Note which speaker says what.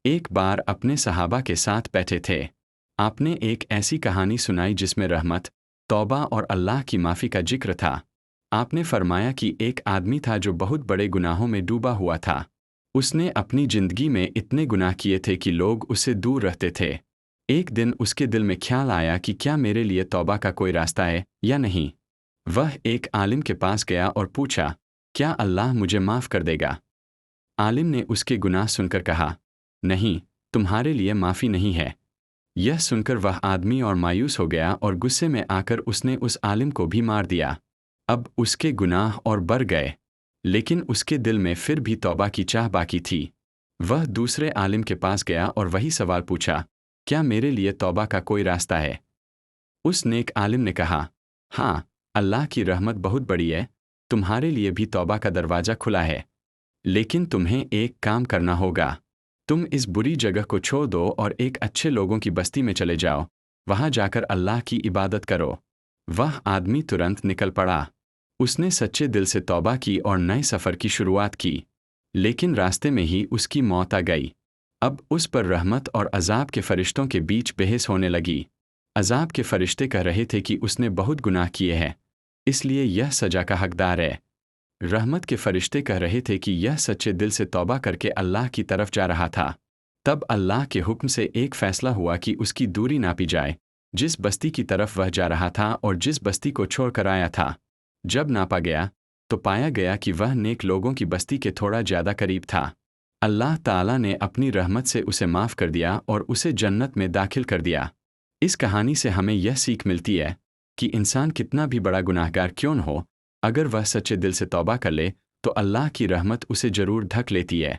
Speaker 1: ایک بار اپنے صحابہ کے ساتھ بیٹھے تھے۔ آپ نے ایک ایسی کہانی سنائی جس میں رحمت، توبہ اور اللہ کی معافی کا ذکر تھا۔ آپ نے فرمایا کہ ایک آدمی تھا جو بہت بڑے گناہوں میں ڈوبا ہوا تھا۔ اس نے اپنی زندگی میں اتنے گناہ کیے تھے کہ لوگ اس سے دور رہتے تھے۔ ایک دن اس کے دل میں خیال آیا کہ کیا میرے لیے توبہ کا کوئی راستہ ہے یا نہیں۔ وہ ایک عالم کے پاس گیا اور پوچھا، کیا اللہ مجھے معاف کر دے گا؟ عالم نے اس کے گناہ سن کر کہا، نہیں، تمہارے لیے معافی نہیں ہے۔ یہ سن کر وہ آدمی اور مایوس ہو گیا اور غصے میں آ کر اس نے اس عالم کو بھی مار دیا۔ اب اس کے گناہ اور بڑھ گئے، لیکن اس کے دل میں پھر بھی توبہ کی چاہ باقی تھی۔ وہ دوسرے عالم کے پاس گیا اور وہی سوال پوچھا، کیا میرے لیے توبہ کا کوئی راستہ ہے؟ اس نیک عالم نے کہا، ہاں، اللہ کی رحمت بہت بڑی ہے، تمہارے لیے بھی توبہ کا دروازہ کھلا ہے، لیکن تمہیں ایک کام کرنا ہوگا۔ تم اس بری جگہ کو چھوڑ دو اور ایک اچھے لوگوں کی بستی میں چلے جاؤ، وہاں جا کر اللہ کی عبادت کرو۔ وہ آدمی ترنت نکل پڑا۔ اس نے سچے دل سے توبہ کی اور نئے سفر کی شروعات کی، لیکن راستے میں ہی اس کی موت آ گئی۔ اب اس پر رحمت اور عذاب کے فرشتوں کے بیچ بحث ہونے لگی۔ عذاب کے فرشتے کہہ رہے تھے کہ اس نے بہت گناہ کیے ہیں، اس لیے یہ سزا کا حقدار ہے۔ رحمت کے فرشتے کہہ رہے تھے کہ یہ سچے دل سے توبہ کر کے اللہ کی طرف جا رہا تھا۔ تب اللہ کے حکم سے ایک فیصلہ ہوا کہ اس کی دوری ناپی جائے، جس بستی کی طرف وہ جا رہا تھا اور جس بستی کو چھوڑ کر آیا تھا۔ جب ناپا گیا تو پایا گیا کہ وہ نیک لوگوں کی بستی کے تھوڑا زیادہ قریب تھا۔ اللہ تعالیٰ نے اپنی رحمت سے اسے معاف کر دیا اور اسے جنت میں داخل کر دیا۔ اس کہانی سے ہمیں یہ سیکھ ملتی ہے کہ انسان کتنا بھی بڑا گناہگار کیوں نہ ہو، اگر وہ سچے دل سے توبہ کر لے تو اللہ کی رحمت اسے ضرور ڈھک لیتی ہے۔